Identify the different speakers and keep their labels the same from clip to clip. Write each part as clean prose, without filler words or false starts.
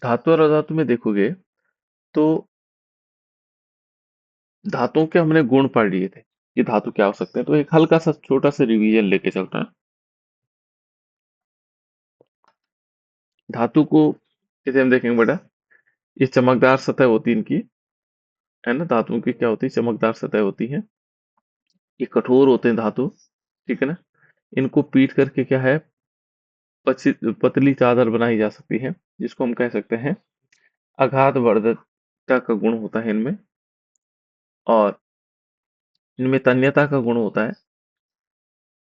Speaker 1: धातु और अधातु में देखोगे तो धातुओं के हमने गुण पढ़ लिए थे कि धातु क्या हो सकते हैं। तो एक हल्का सा छोटा सा रिवीजन लेके चलते हैं। धातु को जैसे हम देखेंगे बेटा, ये चमकदार सतह होती है इनकी, है ना। धातुओं की क्या होती है, चमकदार सतह होती है। ये कठोर होते हैं धातु, ठीक है ना। इनको पीट करके क्या है, पतली चादर बनाई जा सकती है, जिसको हम कह सकते हैं आघात वर्धकता का गुण होता है इनमें। और इनमें तन्यता का गुण होता है।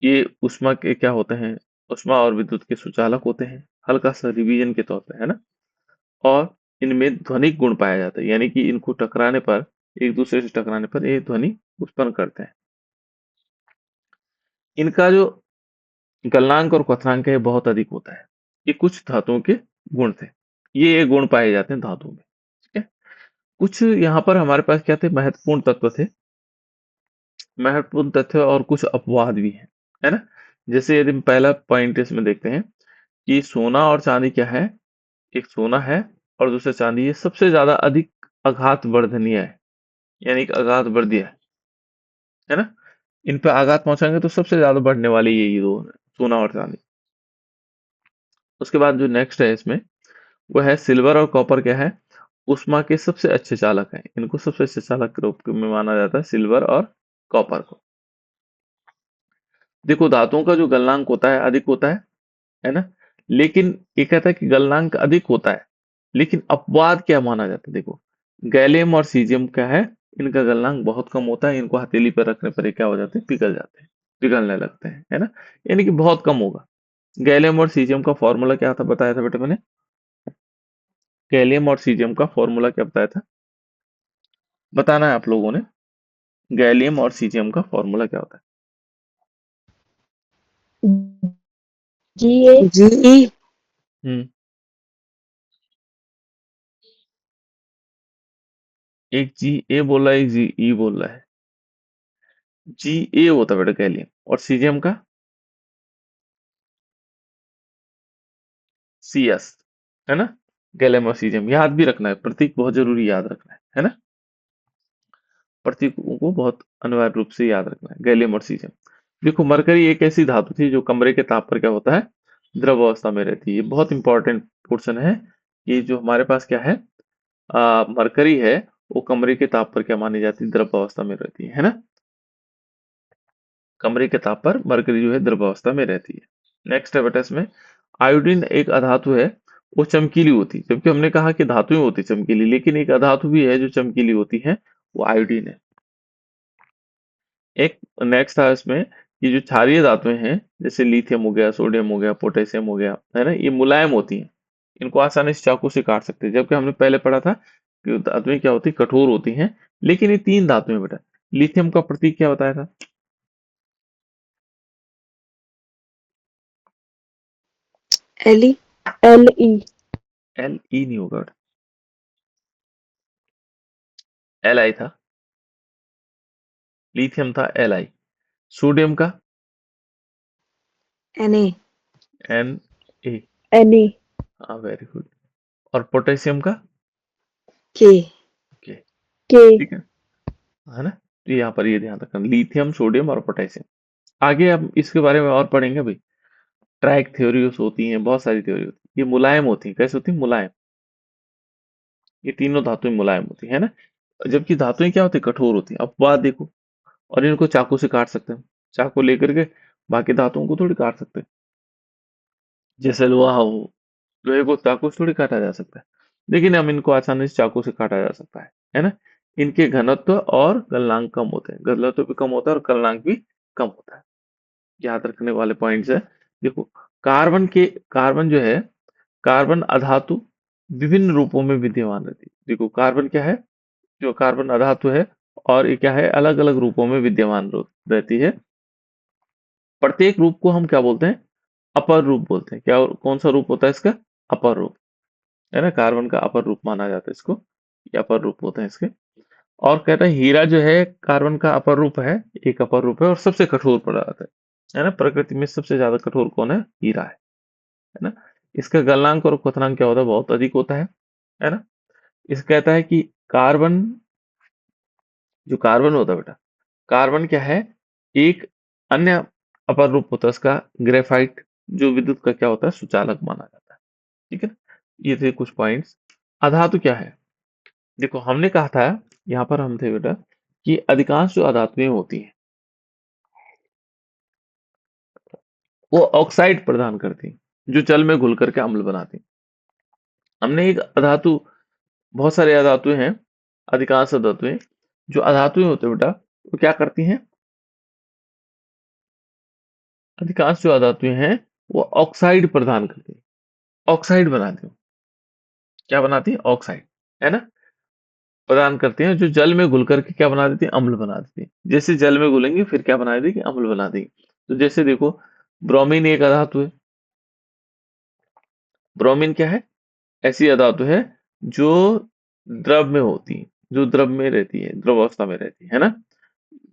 Speaker 1: ये ऊष्मा के क्या होते हैं, ऊष्मा और विद्युत के सुचालक होते हैं, हल्का सा रिवीजन के तौर पे, है ना। और इनमें ध्वनिक गुण पाया जाता है, यानी कि इनको टकराने पर, एक दूसरे से टकराने पर ये ध्वनि उत्पन्न करते हैं। इनका जो गलनांक और क्वथनांक है बहुत अधिक होता है। ये कुछ धातुओं के गुण थे, ये गुण पाए जाते हैं धातुओं में, ठीक है। कुछ यहाँ पर हमारे पास क्या थे, महत्वपूर्ण तत्व थे, महत्वपूर्ण तथ्य और कुछ अपवाद भी हैं, है ना। जैसे यदि हम पहला पॉइंट इसमें देखते हैं कि सोना और चांदी क्या है, एक सोना है और दूसरा चांदी है, सबसे ज्यादा अधिक आघात वर्धनीय है, यानी कि आघात वर्धीय है ना। इन पे आघात पहुंचाएंगे तो सबसे ज्यादा बढ़ने वाली ये दो हैं, सोना और चांदी। उसके बाद जो नेक्स्ट है इसमें, वो है सिल्वर और कॉपर क्या है, ऊष्मा के सबसे अच्छे चालक हैं। इनको सबसे अच्छे चालक के रूप में माना जाता है, सिल्वर और कॉपर को। देखो धातुओं का जो गलनांक होता है अधिक होता है ना। लेकिन ये कहता है कि गलनांक अधिक होता है, लेकिन अपवाद क्या माना जाता है। देखो गैलियम और सीजियम क्या है, इनका गलनांक बहुत कम होता है, इनको हथेली पर रखने पर ये क्या हो जाते हैं, पिघल जाते हैं, पिघलने लगते हैं, है ना। यानी कि बहुत कम होगा। गैलियम और सीजियम का फॉर्मूला क्या था, बताया था बेटा मैंने। गैलियम और सीजियम का फॉर्मूला क्या बताया था, बताना है आप लोगों ने। गैलियम और सीजियम का फॉर्मूला क्या होता
Speaker 2: GA
Speaker 3: GE
Speaker 1: है। एक जी ए बोल रहा है, एक जी ई बोल रहा है। जी ए होता है बेटा गैलियम, और सीजियम का सी एस, है ना। गैलियम और सीजियम याद भी रखना है, प्रतीक बहुत जरूरी याद रखना है ना। प्रतीकों को बहुत अनिवार्य रूप से याद रखना है, गैलियम और सीजियम। देखो मरकरी एक ऐसी धातु थी जो कमरे के ताप पर क्या होता है, द्रव अवस्था में रहती है। ये बहुत इंपॉर्टेंट पोर्शन है। ये जो हमारे पास क्या है, मरकरी है, वो कमरे के ताप पर क्या मानी जाती है, द्रव अवस्था में रहती है ना। कमरे के ताप पर मरकरी जो है द्रव अवस्था में रहती है। नेक्स्ट है बेटा इसमें, आयोडीन एक अधातु है, वो चमकीली होती है। जबकि हमने कहा कि धातुएं होती चमकीली, लेकिन एक अधातु भी है जो चमकीली होती है, वो आयोडीन है। एक नेक्स्ट था इसमें, ये जो क्षारीय धातुएं हैं, जैसे लिथियम हो गया, सोडियम हो गया, पोटेशियम हो गया, है ना, ये मुलायम होती हैं, इनको आसानी से चाकू से काट सकते हैं। जबकि हमने पहले पढ़ा था कि धातुएं क्या होती, कठोर होती हैं। लेकिन ये तीन धातुएं बेटा, लिथियम का प्रतीक क्या बताया था,
Speaker 3: LE
Speaker 2: LE
Speaker 1: एल ई नहीं होगा बेटा, एल आई था। लिथियम था एल आई, सोडियम का
Speaker 3: NA
Speaker 1: एन ए,
Speaker 2: NA
Speaker 1: हाँ वेरी गुड। और पोटेशियम का
Speaker 3: K
Speaker 1: के,
Speaker 2: K
Speaker 1: ठीक है ना। तो यहाँ पर ये ध्यान रखना, लिथियम, सोडियम और पोटेशियम। आगे हम इसके बारे में और पढ़ेंगे भाई। ट्रैक थ्योरीज होती हैं, बहुत सारी थ्योरी होती है, ये मुलायम होती है। कैसे होती है, मुलायम। ये तीनों धातुएं मुलायम होती है ना। जबकि धातुएं क्या होती है, कठोर होती है। अब बात देखो, और इनको चाकू से काट सकते हैं, चाकू लेकर के बाकी धातुओं को थोड़ी काट सकते हैं। जैसे लोहा हो, लोहे को चाकू से थोड़ी काटा जा सकता है, लेकिन हम इनको आसानी से चाकू से काटा जा सकता है ना। इनके घनत्व और गलनांक कम होते हैं, घनत्व भी कम होता है और गलनांक भी कम होता है। याद रखने वाले पॉइंट्स है। देखो कार्बन जो है, कार्बन अधातु विभिन्न रूपों में विद्यमान रहती है। देखो कार्बन क्या है, जो कार्बन अधातु है, और ये क्या है, अलग अलग रूपों में विद्यमान रहती है। प्रत्येक रूप को हम क्या बोलते हैं, अपर रूप बोलते हैं। क्या, कौन सा रूप होता है इसका, अपर रूप, है ना। कार्बन का अपर रूप माना जाता है इसको, ये अपर रूप होते हैं इसके। और कहते हैं हीरा जो है कार्बन का अपर रूप है, एक अपर रूप है और सबसे कठोर पदार्थ है ना। प्रकृति में सबसे ज्यादा कठोर कौन है, हीरा है ना। इसका गलनांक और क्वथनांक क्या होता है? बहुत अधिक होता है ना? इसका कहता है कि कार्बन, जो कार्बन होता है बेटा, कार्बन क्या है? एक अन्य अपर रूप होता है उसका ग्रेफाइट, जो विद्युत का क्या होता है? सुचालक माना जाता है। ठीक है ना? ये थे कुछ पॉइंट्स। अधातु क्या है? देखो हमने कहा था, यहाँ पर हम थे बेटा, कि अधिकांश जो अधातुएं होती हैं वो ऑक्साइड प्रदान करती हैं, जो जल में घुल करके अम्ल बनाती हैं। हमने एक अधातु, बहुत सारे अधातुएं हैं, अधिकांश अधातुएं, जो अधातुएं होते हैं बेटा, वो क्या करती हैं? अधिकांश जो धातुएं हैं वो ऑक्साइड प्रदान करती हैं, ऑक्साइड बनाती हैं। क्या बनाती है? ऑक्साइड, है ना? प्रदान करती हैं, जो जल में घुल करके क्या बना देती है? अम्ल बना देती है। जैसे जल में घुलेंगे फिर क्या बना देगी? अम्ल बना देगी। तो जैसे देखो, ब्रोमीन एक अधातु है। ब्रोमीन क्या है? ऐसी अधातु है जो द्रव में होती है, जो द्रव में रहती है, द्रव अवस्था में रहती है ना?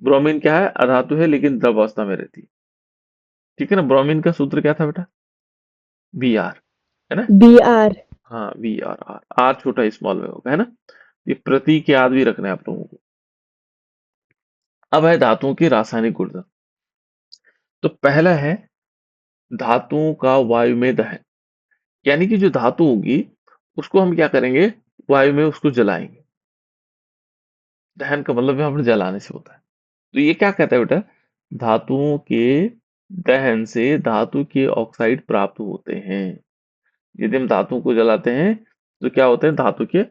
Speaker 1: ब्रोमीन क्या है? अधातु है लेकिन द्रव अवस्था में रहती है। ठीक है ना? ब्रोमीन का सूत्र क्या था बेटा? बी आर, है ना?
Speaker 3: BR।
Speaker 1: हाँ, वी आर आर, आर छोटा स्मॉल में होगा, है ना? ये प्रतीक याद भी रखना है आप लोगों को। अब है धातुओं के रासायनिक गुणधर्म। तो पहला है धातुओं का वायु में दहन, यानी कि जो धातु होगी उसको हम क्या करेंगे? वायु में उसको जलाएंगे। दहन का मतलब यहाँ पर जलाने से होता है। तो ये क्या कहता है बेटा? धातुओं के दहन से धातु के ऑक्साइड प्राप्त होते हैं। यदि हम धातुओं को जलाते हैं तो क्या होते हैं? धातु के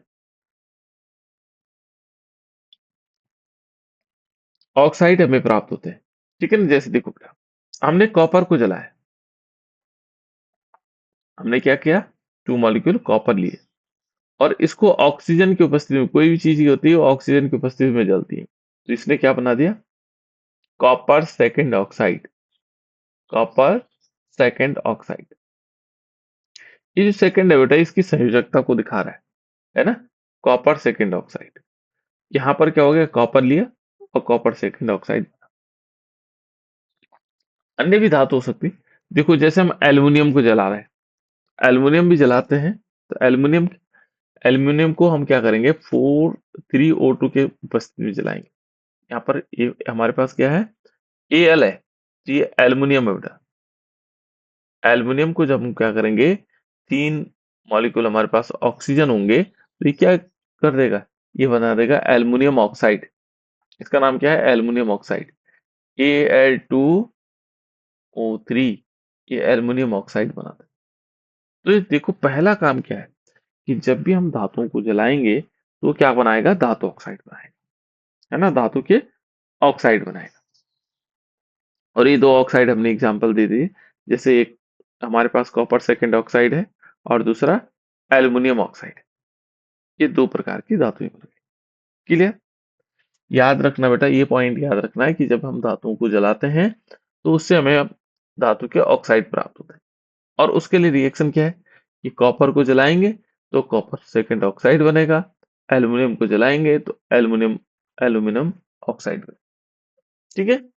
Speaker 1: ऑक्साइड हमें प्राप्त होते हैं। ठीक है ना? जैसे देखो बेटा, हमने कॉपर को जलाया, हमने क्या किया? 2 मॉलिक्यूल कॉपर लिए और इसको ऑक्सीजन की उपस्थिति में, कोई भी चीज की होती है वो ऑक्सीजन की उपस्थिति में जलती है, तो इसने क्या बना दिया? Copper second oxide. Copper second oxide. ये जो सेकंड है बेटा, इसकी संयोजकता को दिखा रहा है ना? Copper second oxide. यहाँ पर क्या हो गया? कॉपर लिया और कॉपर सेकंड ऑक्साइड। अन्य भी धातु हो सकती। देखो जैसे हम एल्युमिनियम को जला रहे हैं, एल्युमिनियम भी जलाते हैं, तो एल्युमिनियम, एल्युमिनियम को हम क्या करेंगे? 4 3O2 के उपस्थिति में जलाएंगे। यहाँ पर ये हमारे पास क्या है? Al है, तो ये एल्युमिनियम है बेटा। एल्युमिनियम को जब हम क्या करेंगे, 3 मॉलिक्यूल हमारे पास ऑक्सीजन होंगे, तो ये क्या कर देगा? ये बना देगा एल्युमिनियम ऑक्साइड। इसका नाम क्या है? Aluminium oxide. Al2O3, ये एल्युमिनियम ऑक्साइड बनाता है। तो ये देखो पहला काम क्या है, कि जब भी हम धातुओं को जलाएंगे तो वो क्या बनाएगा? धातु ऑक्साइड बनाएगा, है ना? धातु के ऑक्साइड बनाएगा। और ये दो ऑक्साइड हमने एग्जांपल दे दिए, जैसे एक हमारे पास कॉपर सेकंड ऑक्साइड है और दूसरा एल्युमिनियम ऑक्साइड। ये दो प्रकार की धातुएं बन गई। क्लियर? याद रखना बेटा, ये पॉइंट याद रखना है कि जब हम धातुओं को जलाते हैं तो उससे हमें अब धातु के ऑक्साइड प्राप्त होते हैं। और उसके लिए रिएक्शन क्या है? कि कॉपर को जलाएंगे तो कॉपर सेकंड ऑक्साइड बनेगा, एल्युमिनियम को जलाएंगे तो एल्युमिनियम एल्युमिनियम ऑक्साइड बनेगा। ठीक है?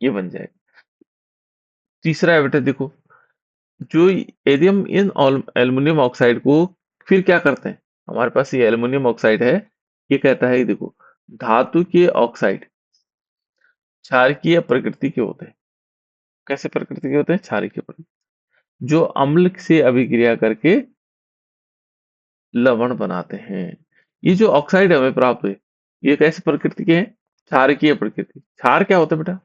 Speaker 1: ये बन जाएगा। तीसरा है बेटा, देखो, जो यदि हम इन एल्युमिनियम ऑक्साइड को फिर क्या करते हैं, हमारे पास ये एल्युमिनियम ऑक्साइड है, ये कहता है, देखो, धातु के ऑक्साइड क्षारकीय प्रकृति के होते हैं। कैसे प्रकृति के होते हैं? क्षारकीय प्रकृति, जो अम्ल से अभिक्रिया करके लवण बनाते हैं। ये जो ऑक्साइड हमें प्राप्त हुए, ये कैसे प्रकृति के हैं? क्षारकीय प्रकृति। क्षार क्या होता है बेटा?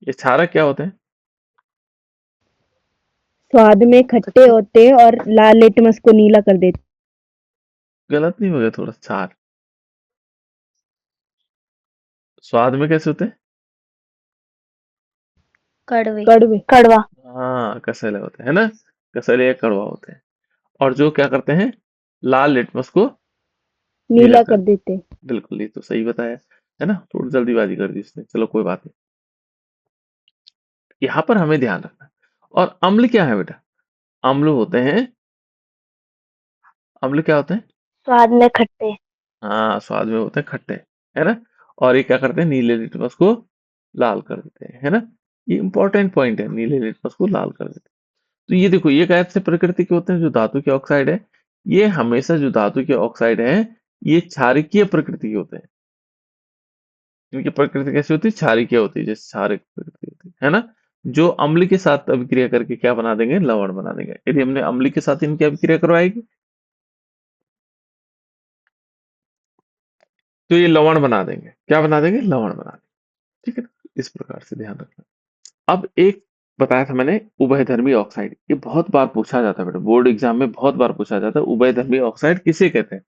Speaker 1: ये क्षारक क्या होते हैं?
Speaker 3: स्वाद में खट्टे होते और लाल लिटमस को नीला कर देते।
Speaker 1: गलत नहीं हो गया थोड़ा? क्षार स्वाद में कैसे होते हैं?
Speaker 3: कड़वे कड़वे कड़वा।
Speaker 1: हाँ, कसैले होते हैं, है ना? कसैले या कड़वा होते हैं। और जो क्या करते हैं? लाल लिटमस को नीला
Speaker 3: नीला
Speaker 1: कर।
Speaker 3: कर देते।
Speaker 1: बिल्कुल, ये तो सही बताया, है ना? थोड़ी जल्दीबाजी कर दी उसने, चलो कोई बात नहीं। यहाँ पर हमें ध्यान रखना है। और अम्ल क्या है बेटा? अम्ल होते हैं, अम्ल क्या होते हैं?
Speaker 3: स्वाद में खट्टे।
Speaker 1: हाँ, स्वाद में होते हैं खट्टे, है ना? और ये क्या करते हैं? नीले लिटमस को लाल कर देते हैं, है ना? ये इंपॉर्टेंट पॉइंट है, नीले लिटमस को लाल कर देते हैं। तो ये देखो, ये कैसे प्रकृति के होते हैं जो धातु के ऑक्साइड है, ये हमेशा जो धातु के ऑक्साइड है ये क्षारकीय प्रकृति के होते हैं। इनकी प्रकृति कैसी होती है? क्षारकीय होती है, जैसे क्षारक प्रकृति होती है ना। जो अम्ल के साथ अभिक्रिया करके क्या बना देंगे? लवण बना देंगे। यदि हमने अम्ल के साथ इनकी अभिक्रिया करवाएगी तो ये लवण बना देंगे। क्या बना देंगे? लवण बना देंगे। ठीक है ना? इस प्रकार से ध्यान रखना। अब एक बताया था मैंने, उभयधर्मी ऑक्साइड। ये बहुत बार पूछा जाता है बेटा, बोर्ड एग्जाम में बहुत बार पूछा जाता है, उभयधर्मी ऑक्साइड किसे कहते हैं?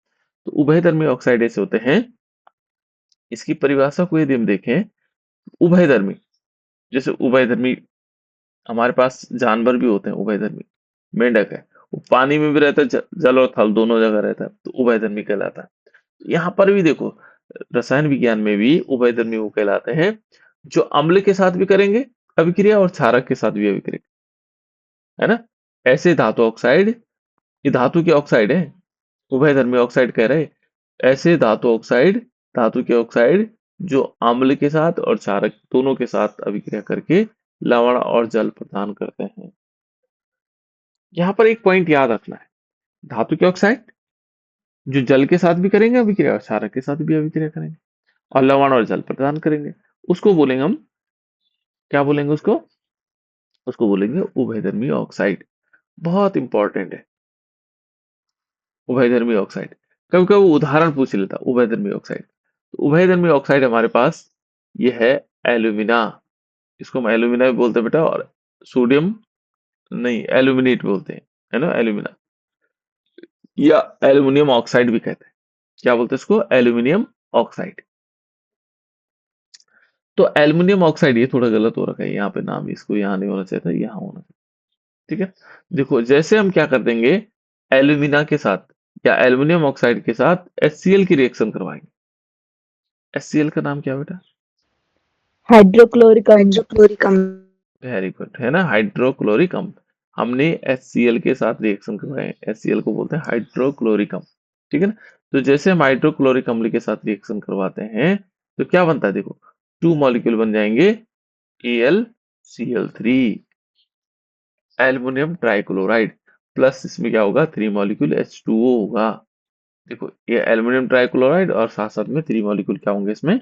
Speaker 1: तो उभयधर्मी ऑक्साइड ऐसे होते हैं, इसकी परिभाषा को यदि हम देखें, उभयधर्मी, जैसे उभयधर्मी हमारे पास जानवर भी होते हैं उभयधर्मी। मेंढक है, वो पानी में भी रहता है, जल और थल दोनों जगह रहता है, तो उभयधर्मी कहलाता है। यहाँ पर भी देखो, रसायन विज्ञान में भी उभयधर्मी वो कहलाते हैं जो अम्ल के साथ भी करेंगे अभिक्रिया और क्षारक के साथ भी अभिक्रिया, है ना। ऐसे धातु ऑक्साइड, ये धातु के ऑक्साइड है, उभयधर्मी ऑक्साइड कह रहे। ऐसे धातु ऑक्साइड, धातु के ऑक्साइड जो अम्ल के साथ और क्षारक दोनों के साथ अभिक्रिया करके लवण और जल प्रदान करते हैं। यहाँ पर एक पॉइंट याद रखना है, धातु के ऑक्साइड जो जल के साथ भी करेंगे अभिक्रिया और क्षारक के साथ भी अभिक्रिया करेंगे और लवण और जल प्रदान करेंगे, उसको बोलेंगे हम, क्या बोलेंगे उसको? उसको बोलेंगे उभयधर्मी ऑक्साइड। बहुत इंपॉर्टेंट है उभयधर्मी ऑक्साइड। कभी कभी उदाहरण पूछ लेता उभयधर्मी ऑक्साइड। तो उभयधर्मी ऑक्साइड हमारे पास ये है एल्यूमिना, इसको हम एल्यूमिना भी बोलते हैं बेटा, और सोडियम नहीं, एल्यूमिनेट बोलते हैं, है ना, एल्यूमिना, या एल्यूमिनियम ऑक्साइड भी कहते हैं। क्या बोलते हैं इसको? Aluminium oxide. तो एल्युमिनियम ऑक्साइड, ये थोड़ा गलत हो रखा है यहाँ पे, नाम इसको यहाँ नहीं होना चाहिए था, यहाँ होना चाहिए। ठीक है, देखो जैसे हम क्या कर देंगे, एल्यूमिना के साथ या एल्युमिनियम ऑक्साइड के साथ HCl की रिएक्शन करवाएंगे। HCl का नाम क्या बेटा?
Speaker 3: हाइड्रोक्लोरिक अम्ल।
Speaker 2: हाइड्रोक्लोरिक अम्ल।
Speaker 1: वेरी गुड, है ना, हाइड्रोक्लोरिक अम्ल। हमने HCl के साथ रिएक्शन करवाए, HCl को बोलते हैं हाइड्रोक्लोरिक अम्ल। ठीक है ना। तो जैसे हम हाइड्रोक्लोरिक अम्ल के साथ रिएक्शन करवाते हैं तो क्या बनता है? देखो, 2 मॉलिक्यूल बन जाएंगे AlCl3, एल्युमिनियम ट्राइक्लोराइड, प्लस इसमें क्या होगा? 3 मॉलिक्यूल H2O होगा। देखो, ये एल्युमिनियम ट्राइक्लोराइड और साथ साथ में 3 मॉलिक्यूल क्या होंगे इसमें?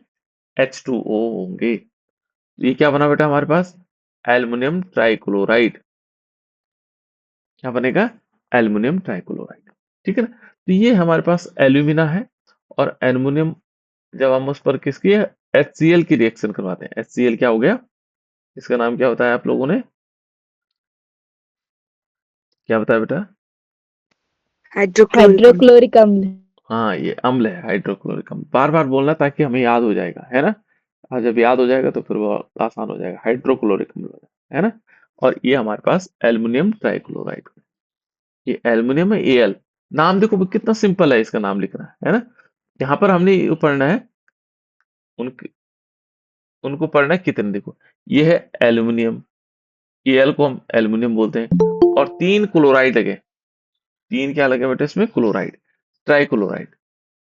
Speaker 1: H2O होंगे। ये क्या बना बेटा हमारे पास? Aluminium trichloride. क्या बनेगा? Aluminium trichloride. ठीक है ना। तो ये हमारे पास एल्यूमिना है, और एल्युमिनियम जब हम उस पर किसकी HCl की रिएक्शन करवाते हैं, HCl क्या हो गया? इसका नाम क्या बताया आप लोगों ने? क्या बताया बेटा?
Speaker 2: हाइड्रोक्लोरिक अम्ल।
Speaker 3: हाइड्रोक्लोरिक अम्ल।
Speaker 1: हाँ, ये अम्ल है, हाइड्रोक्लोरिक अम्ल। बार बार बोलना ताकि हमें याद हो जाएगा, है ना। और जब याद हो जाएगा तो फिर वो आसान हो जाएगा, हाइड्रोक्लोरिक अम्ल हो जाएगा, है ना। और ये हमारे पास एल्युमिनियम ट्राइक्लोराइड, ये एल्युमिनियम है Al। नाम देखो कितना सिंपल है इसका नाम लिखना, है ना। यहाँ पर हमने ये पढ़ना है, उनके उनको पढ़ना है कितने, देखो ये है एल्युमिनियम, Al को हम एल्युमिनियम बोलते हैं, और 3 क्लोराइड लगे। 3 क्या लगे बेटा इसमें? Chloride, trichloride,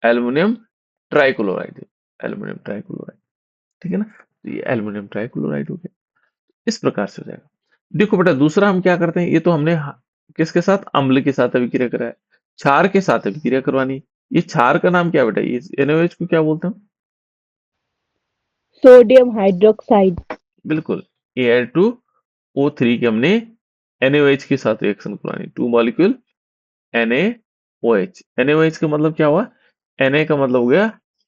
Speaker 1: aluminium trichloride, aluminium trichloride. ठीक है ना। तो ये एल्युमिनियम ट्राइक्लोराइड हो गया। इस प्रकार से हो जाएगा। देखो बेटा, दूसरा हम क्या करते हैं, ये तो हमने किसके साथ? अम्ल के साथ अभिक्रिया कराया। क्षार के साथ अभिक्रिया करवानी। ये क्षार का नाम क्या बेटा? ये NaOH को क्या बोलते हैं हम?
Speaker 3: Sodium hydroxide.
Speaker 1: बिल्कुल, Al2O3 के हमने NaOH के साथ रिएक्शन करवानी, 2 मॉलिक्यूल NaOH। NaOH का मतलब क्या हुआ? Na का मतलब हो गया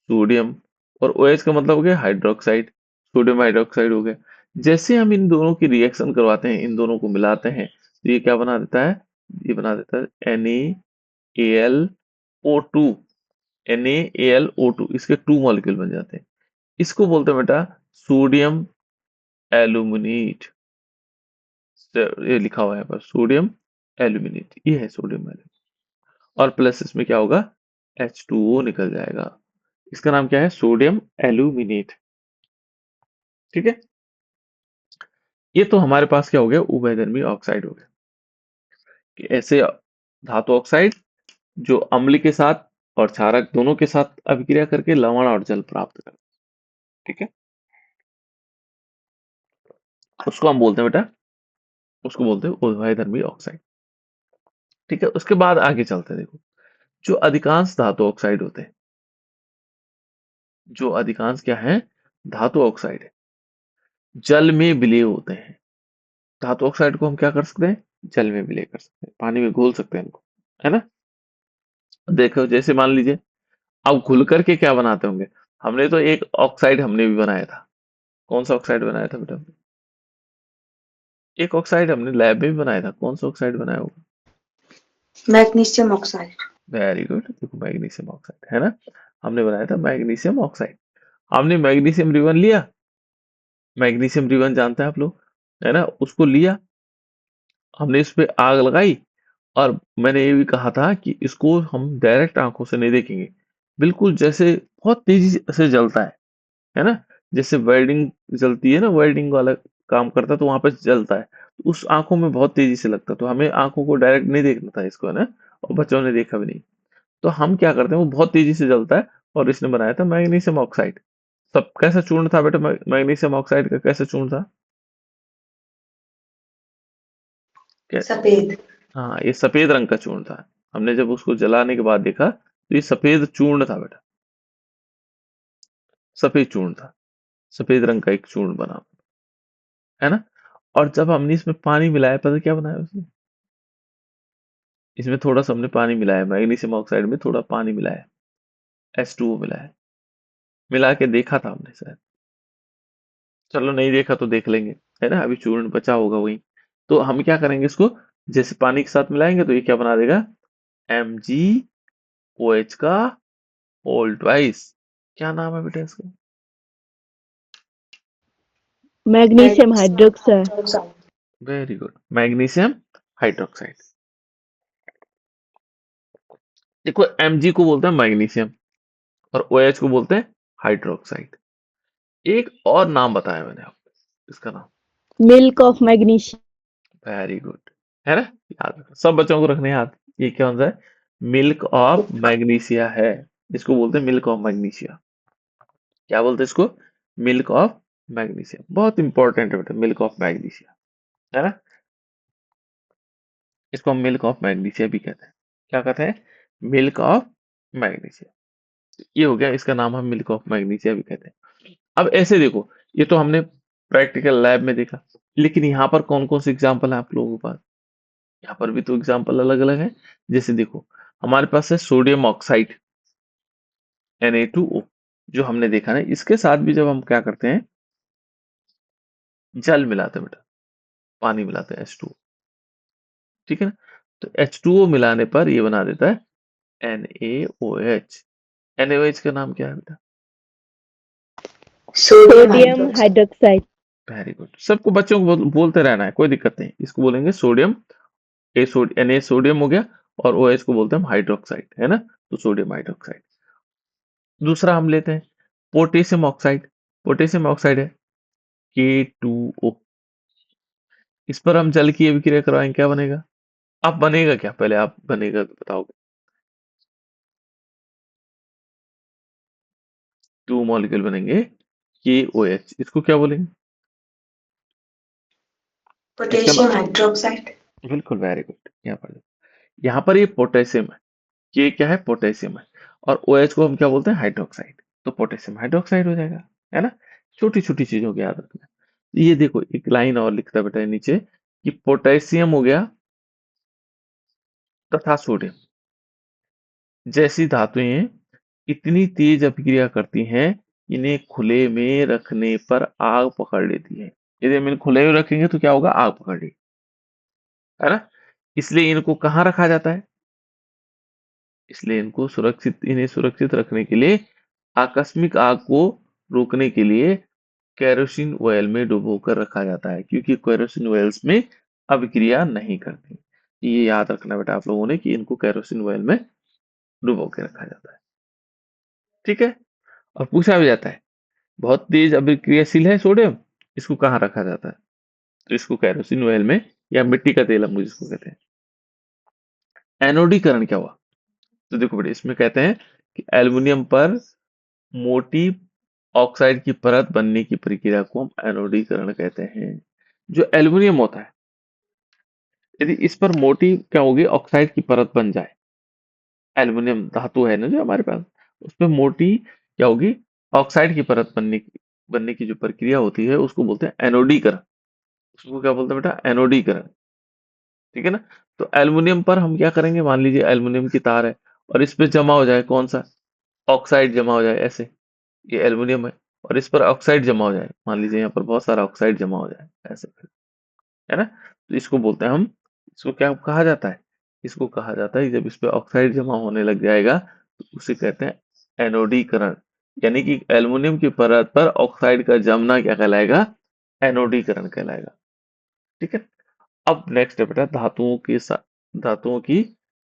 Speaker 1: सोडियम, और OH का मतलब हो गया हाइड्रोक्साइड, सोडियम हाइड्रोक्साइड हो गया। जैसे हम इन दोनों की रिएक्शन करवाते हैं, इन दोनों को मिलाते हैं, तो ये क्या बना देता है? ये बना देता है NaAlO2। NaAlO2, इसके 2 मॉलिक्यूल बन जाते हैं। इसको बोलते हैं बेटा सोडियम एल्यूमिनेट। ये लिखा हुआ है यहाँ पर, सोडियम एल्यूमिनेट, ये है सोडियम एल्यूमिनेट। और प्लस इसमें क्या होगा? H2O निकल जाएगा। इसका नाम क्या है? Sodium aluminate. ठीक है। ये तो हमारे पास क्या हो गया? उभयधर्मी ऑक्साइड हो गया, कि ऐसे धातु ऑक्साइड जो अम्ल के साथ और क्षारक दोनों के साथ अभिक्रिया करके लवण और जल प्राप्त करते हैं। ठीक है। उसको हम बोलते हैं बेटा, उसको बोलते हैं उभयधर्मी ऑक्साइड। ठीक है, उसके बाद आगे चलते हैं। देखो, जो अधिकांश धातु ऑक्साइड होते हैं, जो अधिकांश क्या है, धातु ऑक्साइड है, जल में विलेय होते हैं। धातु ऑक्साइड को हम क्या कर सकते हैं, जल में विलेय कर सकते हैं, पानी में घोल सकते हैं इनको, है ना। देखो जैसे मान लीजिए, अब घुल करके क्या बनाते होंगे, हमने तो एक ऑक्साइड हमने भी बनाया था। कौन सा ऑक्साइड बनाया था बेटा हमने? एक ऑक्साइड हमने लैब में भी बनाया था, कौन सा ऑक्साइड बनाया होगा?
Speaker 2: Magnesium oxide.
Speaker 1: वेरी गुड, देखो मैग्नीशियम ऑक्साइड है ना, हमने बनाया था मैग्नीशियम ऑक्साइड। हमने मैग्नीशियम रिबन लिया, मैग्नीशियम रिबन जानते हैं आप लोग, है ना, उसको लिया, हमने इस पे आग लगाई, और मैंने ये भी कहा था कि इसको हम डायरेक्ट आंखों से नहीं देखेंगे, बिल्कुल जैसे बहुत तेजी से जलता है ना, जैसे वेल्डिंग जलती है ना, वेल्डिंग वाला काम करता है तो वहां पे जलता है, तो उस आंखों में बहुत तेजी से लगता है, तो हमें आंखों को डायरेक्ट नहीं देखना था इसको, है ना, और बच्चों ने देखा भी नहीं। तो हम क्या करते हैं, वो बहुत तेजी से जलता है, और इसने बनाया था मैग्नीशियम ऑक्साइड। सब कैसा चूर्ण था बेटा, मैग्नीशियम ऑक्साइड का कैसा चूर्ण था?
Speaker 2: सफेद।
Speaker 1: हाँ, ये सफेद रंग का चूर्ण था। हमने जब उसको जलाने के बाद देखा तो ये सफेद चूर्ण था बेटा, सफेद चूर्ण था, सफेद रंग का एक चूर्ण बना, है ना। और जब हमने इसमें पानी मिलाया, पता क्या बनाया उसने, इसमें थोड़ा सा हमने पानी मिलाया, मैग्नीशियम ऑक्साइड में थोड़ा पानी मिलाया, H2O मिलाया, मिला के देखा था हमने शायद, चलो नहीं देखा तो देख लेंगे, है ना, अभी चूर्ण बचा होगा वही। तो हम क्या करेंगे, इसको जैसे पानी के साथ मिलाएंगे तो ये क्या बना देगा, MgOH का होल ट्वाइस। क्या नाम है बेटा इसका?
Speaker 3: Magnesium hydroxide.
Speaker 1: Very good, magnesium hydroxide. देखो Mg को बोलते हैं मैग्नीशियम, और OH को बोलते हैं हाइड्रोक्साइड। एक और नाम बताया मैंने आपको, इसका नाम,
Speaker 3: milk of magnesium.
Speaker 1: Very good, है ना, याद रखो, सब बच्चों को रखने याद। ये क्या होता है, मिल्क ऑफ मैग्नीशिया है, इसको बोलते हैं मिल्क ऑफ मैग्नीशिया। क्या बोलते हैं इसको, मिल्क ऑफ मैग्नीशिया, बहुत इंपॉर्टेंट है बेटा, मिल्क ऑफ मैग्नीशिया, है ना। इसको हम मिल्क ऑफ मैग्नीशिया भी कहते हैं। क्या कहते हैं, मिल्क ऑफ मैग्नीशिया। ये हो गया, इसका नाम हम मिल्क ऑफ मैग्नीशिया भी कहते हैं। अब ऐसे देखो, ये तो हमने प्रैक्टिकल लैब में देखा, लेकिन यहाँ पर कौन कौन से एग्जाम्पल है आप लोगों के पास, यहाँ पर भी तो एग्जाम्पल अलग अलग है। जैसे देखो, हमारे पास है सोडियम ऑक्साइड Na2O, जो हमने देखा ना, इसके साथ भी जब हम क्या करते हैं, जल मिलाते हैं बेटा, पानी मिलाते हैं H2O, ठीक है ना, तो H2O मिलाने पर ये बना देता है NaOH। NaOH का नाम क्या है बेटा?
Speaker 2: Sodium
Speaker 3: sodium
Speaker 2: hydroxide.
Speaker 3: Hydroxide.
Speaker 1: Very good, सबको बच्चों को बोलते रहना है, कोई दिक्कत नहीं, इसको बोलेंगे सोडियम, Na सोडियम हो गया, और OH को बोलते हैं हम हाइड्रोक्साइड, है ना, तो सोडियम हाइड्रोक्साइड। दूसरा हम लेते हैं पोटेशियम ऑक्साइड, पोटेशियम ऑक्साइड है K2O। इस पर हम जल की अभिक्रिया करवाएंगे, क्या बनेगा, अब बनेगा क्या, पहले आप बनेगा तो बताओगे। 2 मॉलिक्यूल बनेंगे KOH, इसको क्या बोलेंगे, इसका
Speaker 2: पोटेशियम हाइड्रोक्साइड।
Speaker 1: बिल्कुल, वेरी गुड। यहाँ पर ये पोटेशियम है, के क्या है, पोटेशियम है, और OH को हम क्या बोलते हैं, हाइड्रोक्साइड, तो पोटेशियम हाइड्रोक्साइड हो जाएगा, है ना। छोटी छोटी चीजों को याद रखना। ये देखो, एक लाइन और लिखता है बेटा नीचे, कि पोटेशियम हो गया तथा सोडियम जैसी धातुएं इतनी तेज अभिक्रिया करती हैं, इन्हें खुले में रखने पर आग पकड़ लेती है। यदि हम इन्हें खुले में रखेंगे तो क्या होगा, आग पकड़ लेगी, है ना। इसलिए इनको कहाँ रखा जाता है, इसलिए इन्हें सुरक्षित रखने के लिए, आकस्मिक आग को रोकने के लिए केरोसिन ऑयल में डुबो कर रखा जाता है, क्योंकि केरोसिन ऑयल्स में अभिक्रिया नहीं करती। ये याद रखना बेटा आप लोगों ने, कि इनको केरोसिन ऑयल में डुबो के रखा जाता है, ठीक है। और पूछा भी जाता है, बहुत तेज अभिक्रियाशील है सोडियम, इसको कहाँ रखा जाता है, तो इसको केरोसिन ऑयल में, या मिट्टी का तेल हम जिसको कहते हैं। एनोडीकरण क्या हुआ, तो देखो बेटा, इसमें कहते हैं कि एल्युमिनियम पर मोटी ऑक्साइड की परत बनने की प्रक्रिया को हम एनोडीकरण कहते हैं। जो एल्युमिनियम होता है, यदि इस पर मोटी क्या होगी ऑक्साइड की परत बन जाए, एल्युमिनियम धातु है ना जो हमारे पास, उसमें मोटी क्या होगी ऑक्साइड की परत बनने की जो प्रक्रिया होती है उसको बोलते हैं एनोडीकरण। उसको क्या बोलते हैं बेटा? एनोडीकरण। ठीक है ना? तो एल्युमिनियम पर हम क्या करेंगे, मान लीजिए एल्युमिनियम की तार है और इस पे जमा हो जाए कौन सा ऑक्साइड जमा हो जाए ऐसे, ये एल्युमिनियम है और इस पर ऑक्साइड जमा हो जाए, मान लीजिए यहाँ पर बहुत सारा ऑक्साइड जमा हो जाए ऐसे, है ना? तो इसको बोलते हैं हम, इसको क्या कहा जाता है? इसको कहा जाता है जब इस पे ऑक्साइड जमा होने लग जाएगा तो उसे कहते हैं एनोडीकरण। यानी कि एल्युमिनियम की परत पर ऑक्साइड का जमना क्या कहलाएगा? एनोडीकरण कहलाएगा। ठीक है। अब नेक्स्ट है बेटा धातुओं की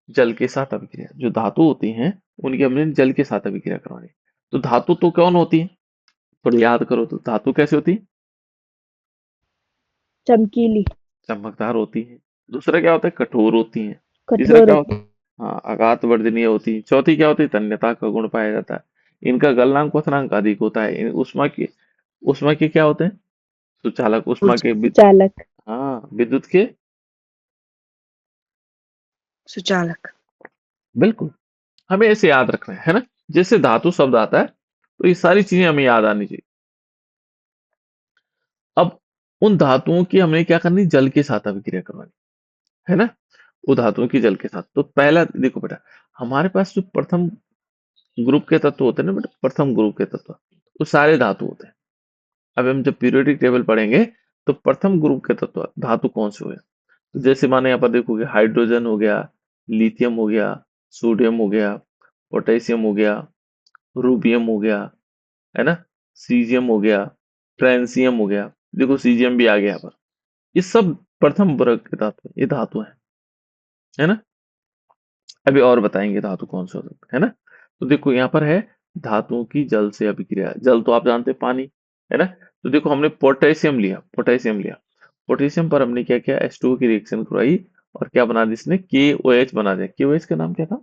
Speaker 1: जल के साथ अभिक्रिया। जो धातु होती हैं उनकी हमने जल के साथ अभिक्रिया करवानी। तो धातु तो कौन होती है? थोड़ी याद करो तो धातु कैसे होती है?
Speaker 3: चमकीली,
Speaker 1: चमकदार होती है। दूसरा क्या होता है? कठोर होती है। तीसरा
Speaker 3: कठोर
Speaker 1: क्या
Speaker 3: होती
Speaker 1: होता है? हाँ, आघात वर्धनीय होती है। चौथी क्या होती है? तन्यता का गुण पाया जाता है। इनका गलनांक क्वथनांक अधिक होता है। उष्मा के क्या होते हैं? सुचालक। उष्मा के
Speaker 3: चालक,
Speaker 1: हाँ, विद्युत के
Speaker 2: सुचालक।
Speaker 1: बिल्कुल। हमें ऐसे याद रखना है ना? जैसे धातु शब्द आता है तो ये सारी चीजें हमें याद आनी चाहिए। अब उन धातुओं की हमें क्या करनी? जल के साथ अभिक्रिया करवानी, है ना? वो धातुओं की जल के साथ। तो पहला देखो बेटा, हमारे पास जो प्रथम ग्रुप के तत्व होते हैं ना बेटा, प्रथम ग्रुप के तत्व, वो सारे धातु होते हैं। अब हम जब पीरियोडिक टेबल पढ़ेंगे तो प्रथम ग्रुप के तत्व धातु कौन से हुए? तो जैसे माने यहाँ पर देखोगे हाइड्रोजन हो गया, लिथियम हो गया, सोडियम हो गया, पोटेशियम हो गया, रूबियम हो गया, है ना? सीजियम हो गया, ट्रांसियम हो गया। देखो सीजियम भी आ गया यहाँ पर। ये सब प्रथम वर्ग के धातु हैं, ये धातु है ना? अभी और बताएंगे धातु कौन से हो सकते हैं, है ना? तो देखो यहाँ पर है धातुओं की जल से अभिक्रिया। जल तो आप जानते हैं पानी, है ना? तो देखो हमने पोटेशियम लिया। पोटेशियम पर हमने क्या किया? H2O की रिएक्शन करवाई और क्या बना दी इसने? KOH बना दिया। KOH का नाम क्या था?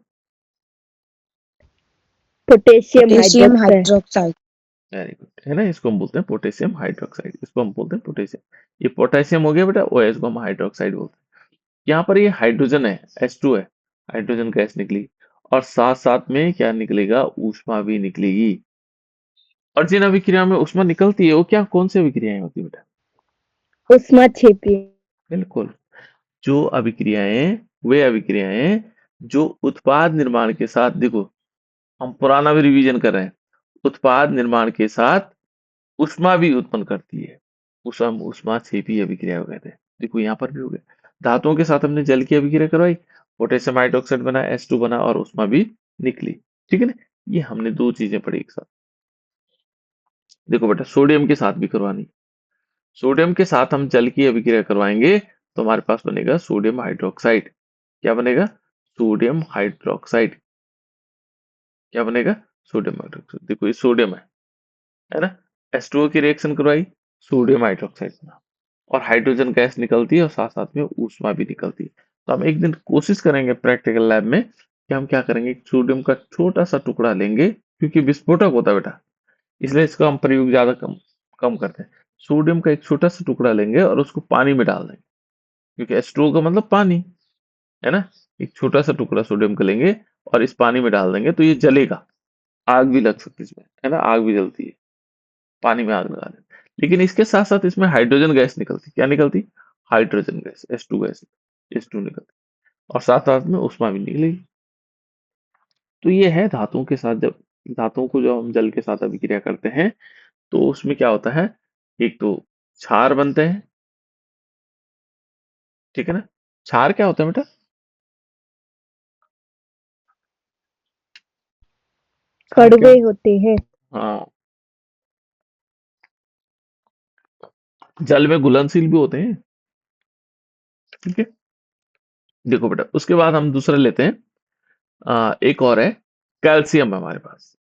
Speaker 3: Potassium
Speaker 2: potassium
Speaker 3: hydroxide,
Speaker 2: hydroxide.
Speaker 1: Very good, है ना? इसको हम बोलते हैं पोटेशियम हाइड्रोक्साइड, इसको हम बोलते हैं पोटेशियम। ये पोटेशियम हो गया बेटा, OH को हम हाइड्रोक्साइड बोलते हैं। यहाँ पर ये हाइड्रोजन है, H2 है, हाइड्रोजन गैस निकली और साथ साथ में क्या निकलेगा? ऊष्मा भी निकलेगी। और जिन अभिक्रिया में ऊष्मा निकलती है वो क्या कौन सी अभिक्रियाएं होती है बेटा?
Speaker 3: उष्मा क्षेपी,
Speaker 1: बिल्कुल। जो अभिक्रियाएं वे अभिक्रियाएं जो उत्पाद निर्माण के साथ, देखो हम पुराना भी रिवीजन कर रहे हैं, उत्पाद निर्माण के साथ ऊष्मा भी उत्पन्न करती है, उस हम ऊष्मा क्षेपी अभिक्रिया कहते हैं। देखो यहाँ पर भी हो गया, धातुओं के साथ हमने जल की अभिक्रिया करवाई, पोटेशियम हाइड्रोक्साइड बना, H2 बना और ऊष्मा भी निकली। ठीक है ना? ये हमने दो चीजें पढ़ी एक साथ। देखो बेटा सोडियम के साथ भी करवानी, सोडियम के साथ हम जल की अभिक्रिया करवाएंगे तो हमारे पास बनेगा सोडियम हाइड्रोक्साइड। क्या बनेगा? Sodium hydroxide. क्या बनेगा? Sodium hydroxide. देखो ये सोडियम है ना? H2O की रिएक्शन करवाई, सोडियम हाइड्रोक्साइड बना और हाइड्रोजन गैस निकलती है और साथ साथ में ऊष्मा भी निकलती है। तो हम एक दिन कोशिश करेंगे प्रैक्टिकल लैब में कि हम क्या करेंगे, सोडियम का छोटा सा टुकड़ा लेंगे, क्योंकि विस्फोटक होता है बेटा, इसलिए इसका हम प्रयोग ज्यादा कम कम करते हैं। सोडियम का एक छोटा सा टुकड़ा लेंगे और उसको पानी में डाल देंगे, क्योंकि H2O का मतलब पानी, है ना? एक छोटा सा टुकड़ा सोडियम का लेंगे और इस पानी में डाल देंगे तो ये जलेगा, आग भी लग सकती है इसमें, है ना? आग भी जलती है, पानी में आग लगा दें। लेकिन इसके साथ साथ इसमें हाइड्रोजन गैस निकलती, क्या निकलती? Hydrogen gas, H2 gas, H2 निकलती और साथ साथ में ऊष्मा भी निकलेगी। तो ये है धातुओं के साथ, जब धातुओं को जब हम जल के साथ अभिक्रिया करते हैं तो उसमें क्या होता है? एक तो क्षार बनते हैं, ठीक है ना? क्षार क्या होता है बेटा? क्षार क्या?
Speaker 3: कड़वे होते हैं,
Speaker 1: हाँ, जल में घुलनशील भी होते हैं। ठीक है। देखो बेटा उसके बाद हम दूसरा लेते हैं, एक और है, कैल्शियम है हमारे पास,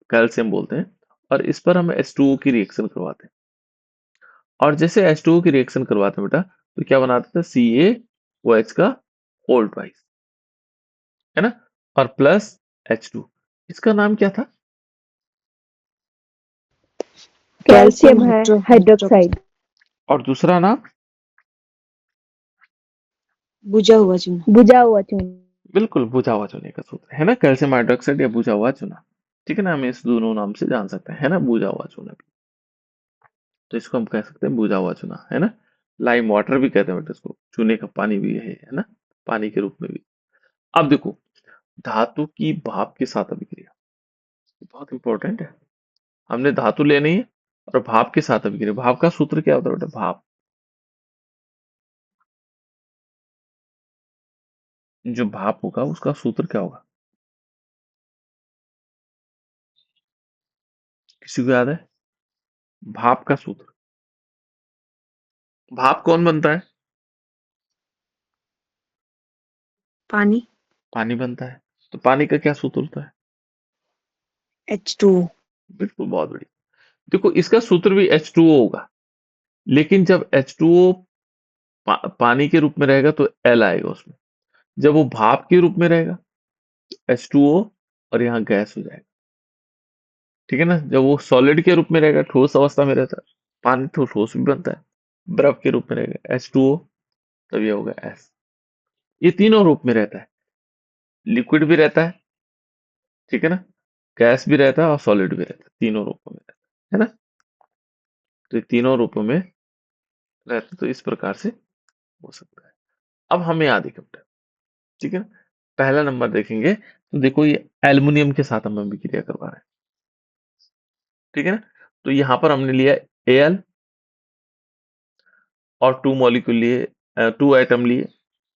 Speaker 1: कैल्शियम बोलते हैं और इस पर हम H2O की रिएक्शन करवाते हैं और जैसे H2O की रिएक्शन करवाते हैं बेटा तो क्या बनाते थे? CaOH का होल ट्वाइस, है ना? और प्लस H2, इसका नाम क्या था?
Speaker 3: कैल्शियम
Speaker 2: कैल्शियम
Speaker 3: है
Speaker 2: हाइड्रोक्साइड।
Speaker 3: हाइड्रोक्साइड,
Speaker 1: और दूसरा नाम
Speaker 2: बुझा हुआ चूना।
Speaker 3: बुझा हुआ चूना।
Speaker 1: बिल्कुल बुझा हुआ चूने का सूत्र है ना, कैल्शियम हाइड्रोक्साइड या बुझा हुआ चूना। ठीक है ना, हम इस दोनों नाम से जान सकते हैं, है ना, बुझा हुआ चूना भी। तो इसको हम कह सकते हैं बुझा हुआ चूना, है ना। लाइम वाटर भी कहते हैं बेटा इसको, चूने का पानी भी है ना, पानी के रूप में भी। अब देखो, धातु की भाप के साथ अभिक्रिया, बहुत इंपॉर्टेंट है। हमने धातु लेनी है और भाप के साथ अभिक्रिया। भाप का सूत्र क्या होता है बेटा? भाप, जो भाप होगा उसका सूत्र क्या होगा? किसी को याद है भाप का सूत्र? भाप कौन बनता है?
Speaker 2: पानी।
Speaker 1: पानी बनता है। तो पानी का क्या सूत्र होता है?
Speaker 2: H2O।
Speaker 1: बिल्कुल, बहुत बढ़िया। देखो, इसका सूत्र भी H2O होगा, लेकिन जब H2O पानी के रूप में रहेगा तो L आएगा उसमें। जब वो भाप के रूप में रहेगा H2O, और यहाँ गैस हो जाएगा। ठीक है ना, जब वो सॉलिड के रूप में रहेगा, ठोस अवस्था में रहता है, पानी तो ठोस भी बनता है। बर्फ के रूप में रहेगा H2O, तब ये होगा S। ये तीनों रूप में रहता है, लिक्विड भी रहता है, ठीक है ना, गैस भी रहता है और सॉलिड भी रहता है, तीनों रूपों में रहता है ना। तो ये तीनों रूपों में रहता है, तो इस प्रकार से हो सकता है। अब हमें याद है बेटा, ठीक है ना। पहला नंबर देखेंगे तो देखो, ये एल्युमिनियम के साथ हम अभिक्रिया करवा रहे हैं, ठीक है ना। तो यहाँ पर हमने लिया Al और 2 मॉलिक्यूल लिए, 2 एटम लिए।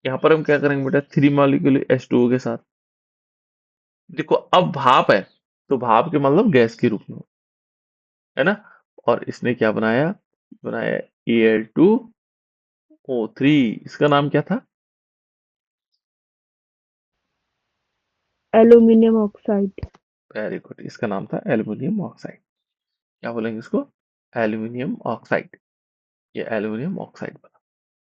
Speaker 1: यहाँ पर हम क्या करेंगे बेटा? 3 मॉलिक्यूल H2O के साथ। देखो, अब भाप है तो भाप के मतलब गैस के रूप में हो, है ना। और इसने क्या बनाया? बनाया Al2O3। इसका नाम क्या था?
Speaker 3: Aluminium oxide.
Speaker 1: वेरी गुड, इसका नाम था एल्युमिनियम ऑक्साइड। क्या बोलेंगे इसको? Aluminium oxide. ये एल्युमिनियम ऑक्साइड बना,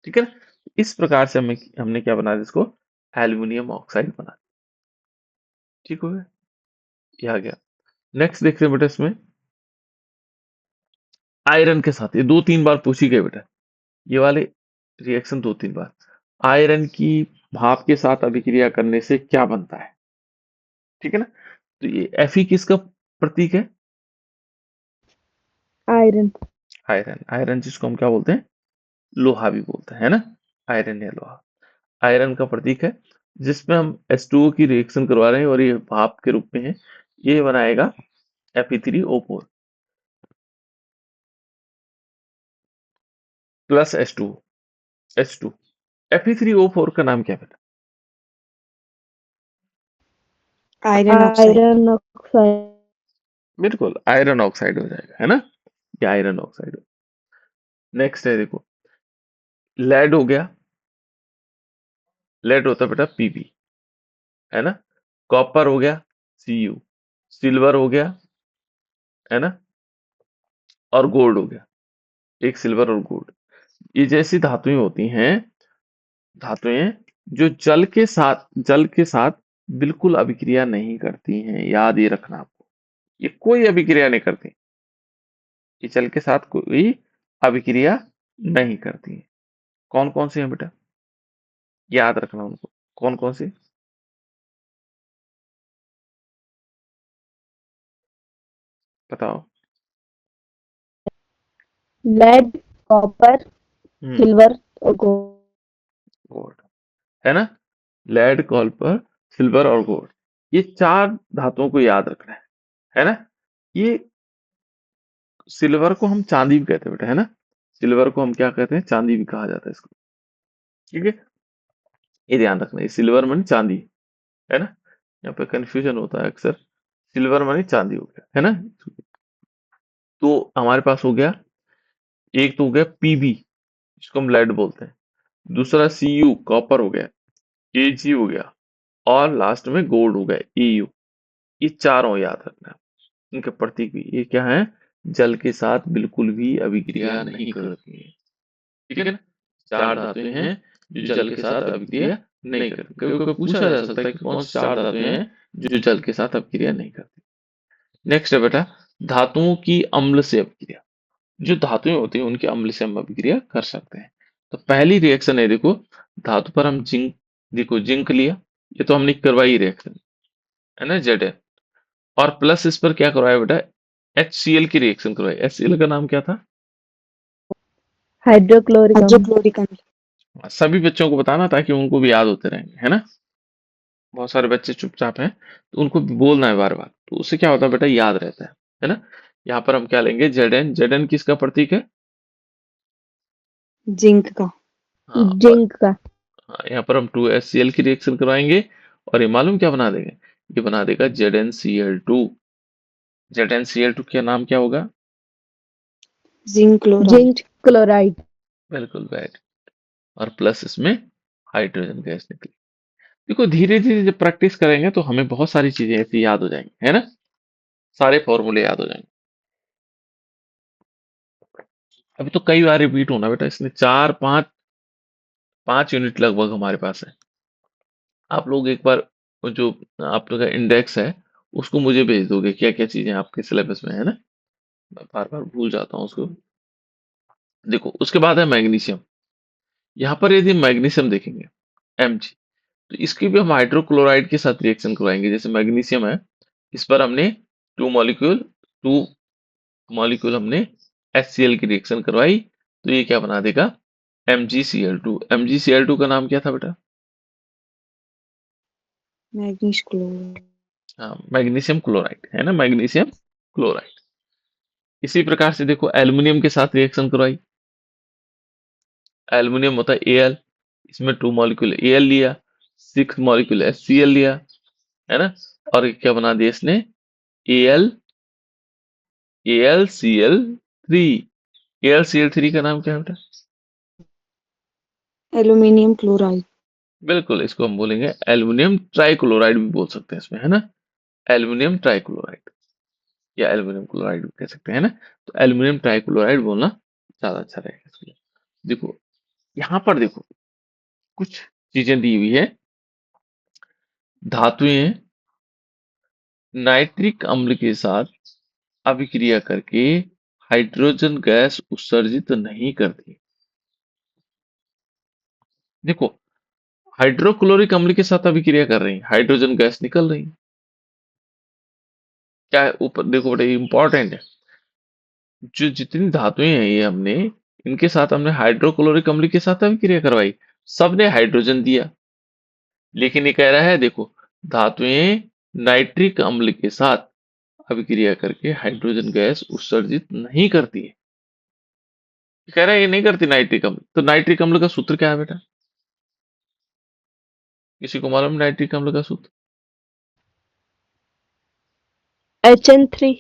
Speaker 1: ठीक है ना। इस प्रकार से हमने क्या बना दिया इसको? एल्युमिनियम ऑक्साइड बना दिया। ठीक हो गया, ये आ गया। नेक्स्ट देखते हैं बेटा, इसमें आयरन के साथ, ये 2-3 बार पूछी गई बेटा, ये वाले रिएक्शन 2-3 बार। आयरन की भाप के साथ अभिक्रिया करने से क्या बनता है? ठीक है ना। तो ये Fe किसका प्रतीक है?
Speaker 3: आयरन।
Speaker 1: आयरन। आयरन जिसको हम क्या बोलते हैं? लोहा भी बोलते हैं, है ना। आयरन या लोहा, आयरन का प्रतीक है, जिसमें हम H2O की रिएक्शन करवा रहे हैं और ये भाप के रूप में है। ये बनाएगा Fe3O4 प्लस H2। Fe3O4 का नाम क्या है बेटा?
Speaker 2: Iron oxide.
Speaker 3: Iron oxide.
Speaker 1: बिल्कुल, आयरन ऑक्साइड हो जाएगा, है ना। ये आयरन ऑक्साइड। नेक्स्ट है देखो, लेड हो गया। लेड होता है बेटा Pb, है ना। कॉपर हो गया Cu, सिल्वर हो गया, है ना, और गोल्ड हो गया। एक सिल्वर और गोल्ड, ये जैसी धातुएं होती हैं, धातुएं जो जल के साथ बिल्कुल अभिक्रिया नहीं करती हैं। याद ये रखना आपको, ये कोई अभिक्रिया नहीं करती, ये जल के साथ कोई अभिक्रिया नहीं करती हैं। कौन कौन सी हैं बेटा? याद रखना उनको, कौन कौन सी? बताओ।
Speaker 3: लेड, कॉपर,
Speaker 1: हम्म,
Speaker 3: सिल्वर और गोल्ड।
Speaker 1: गोल्ड, है ना। लेड, कॉपर, सिल्वर और गोल्ड, ये 4 धातुओं को याद रखना है ना। ये सिल्वर को हम चांदी भी कहते हैं बेटा, है ना। सिल्वर को हम क्या कहते हैं? चांदी भी कहा जाता है इसको, ठीक है। ये ध्यान रखना, ये सिल्वर मानी चांदी, है ना। यहाँ पे कंफ्यूजन होता है अक्सर, सिल्वर मानी चांदी हो गया, है ना। तो हमारे पास हो गया, एक तो हो गया Pb, जिसको हम लेड बोलते हैं। दूसरा Cu, कॉपर हो गया। Ag हो गया, और लास्ट में गोल्ड हो गया, Au। ये चारों याद रखना है। इनके प्रतीक भी ये क्या है? जल के साथ बिल्कुल भी अभिक्रिया नहीं करती है, ठीक है ना। 4 धातुएं हैं जो जल के साथ अभिक्रिया नहीं करती। कभी कभी पूछा जा सकता है कि कौन सी 4 धातुएं हैं जो जल के साथ अभिक्रिया नहीं करती। नेक्स्ट है बेटा, धातुओं की अम्ल से अभिक्रिया। जो धातुएं होती हैं उनके अम्ल से हम अभिक्रिया कर सकते हैं। तो पहली रिएक्शन है, देखो धातु पर हम जिंक, देखो जिंक लिया, ये तो हमने करवाई रिएक्शन, है ना, जेड है, और प्लस इस पर क्या करवाया बेटा, HCl की रिएक्शन करवाई। HCl का नाम क्या था?
Speaker 3: हाइड्रोक्लोरिक अम्ल।
Speaker 2: हाइड्रोक्लोरिक अम्ल।
Speaker 1: सभी बच्चों को बताना ताकि उनको भी याद होते रहेंगे, है ना। बहुत सारे बच्चे चुपचाप हैं तो उनको भी बोलना है बार बार, तो उससे क्या होता है बेटा, याद रहता है ना। यहाँ पर हम क्या लेंगे, Zn। Zn किसका प्रतीक है?
Speaker 2: जिंक का।
Speaker 1: हाँ, और
Speaker 3: जिंक का।
Speaker 1: हाँ, यहाँ पर हम 2HCl की रिएक्शन करवाएंगे और ये मालूम क्या बना देंगे, ये बना देगा ZnCl2। ZnCl2 का नाम क्या होगा?
Speaker 2: Zinc chloride.
Speaker 3: Zinc chloride.
Speaker 1: बिल्कुल बैड। और प्लस इसमें हाइड्रोजन गैस निकली। देखो धीरे धीरे जब प्रैक्टिस करेंगे तो हमें बहुत सारी चीजें ऐसी याद हो जाएंगी, है ना, सारे फॉर्मूले याद हो जाएंगे। अभी तो कई बार रिपीट होना बेटा, इसमें 4 5 5 यूनिट लगभग हमारे पास है। आप लोग एक बार वो जो आप लोग का इंडेक्स है उसको मुझे भेज दोगे, क्या क्या चीजें आपके सिलेबस में है ना, मैं बार बार भूल जाता हूँ उसको। देखो उसके बाद है मैग्नीशियम। यहाँ पर यदि मैग्नीशियम देखेंगे, Mg, तो इसकी भी हम हाइड्रोक्लोराइड के साथ रिएक्शन करवाएंगे। जैसे मैग्नीशियम है, इस पर हमने टू मॉलिक्यूल हमने HCl की रिएक्शन करवाई, तो ये क्या बना देगा, MgCl2। MgCl2 का नाम क्या था बेटा?
Speaker 2: Manganese chloride.
Speaker 1: हाँ, मैग्नीशियम क्लोराइड, है ना, मैग्नीशियम क्लोराइड। इसी प्रकार से देखो एल्युमिनियम के साथ रिएक्शन करवाई, एल्युमिनियम होता है Al, इसमें 2 मॉलिक्यूल Al लिया, 6 मॉलिक्यूल HCl लिया, है ना, और क्या बना दिया इसने, Al AlCl3। AlCl3 का नाम क्या है बेटा?
Speaker 2: Aluminium chloride.
Speaker 1: बिल्कुल, इसको हम बोलेंगे एल्युमिनियम ट्राइक्लोराइड भी बोल सकते हैं इसमें, है ना, एल्युमिनियम ट्राइक्लोराइड या एल्युमिनियम क्लोराइड भी कह सकते हैं ना। तो एल्युमिनियम ट्राइक्लोराइड बोलना ज्यादा अच्छा रहेगा इसके लिए। देखो यहाँ पर देखो कुछ चीजें दी हुई है, धातुएं नाइट्रिक अम्ल के साथ अभिक्रिया करके हाइड्रोजन गैस उत्सर्जित नहीं करती। देखो हाइड्रोक्लोरिक अम्ल के साथ अभिक्रिया कर रही है, हाइड्रोजन गैस निकल रही है। क्या है ऊपर देखो बड़ा इंपॉर्टेंट है, जो जितनी धातुएं हैं ये हमने, इनके साथ हमने हाइड्रोक्लोरिक अम्ल के साथ अभिक्रिया करवाई, सबने हाइड्रोजन दिया। लेकिन ये कह रहा है देखो, धातुएं नाइट्रिक अम्ल के साथ अभिक्रिया करके हाइड्रोजन गैस उत्सर्जित नहीं करती है। ये कह रहा है ये नहीं करती नाइट्रिक अम्ल, तो नाइट्रिक अम्ल का सूत्र क्या है बेटा, किसी को मालूम नाइट्रिक अम्ल का सूत्र?
Speaker 3: HN3।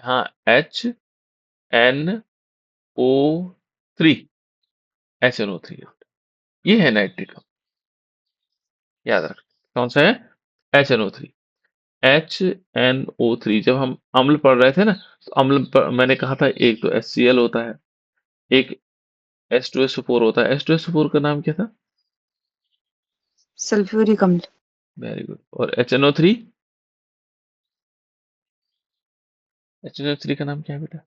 Speaker 1: हाँ, HNO3, HNO3, ये है नाइट्रिक अम्ल, याद रख। कौन सा है? HNO3। HNO3 जब हम अम्ल पढ़ रहे थे ना, तो अम्ल मैंने कहा था एक तो HCl होता है, एक H2SO4 होता है। H2SO4 का नाम क्या था?
Speaker 2: सल्फ्यूरिक अम्ल।
Speaker 1: Very good. और HNO3, HNO3 का नाम क्या है बेटा?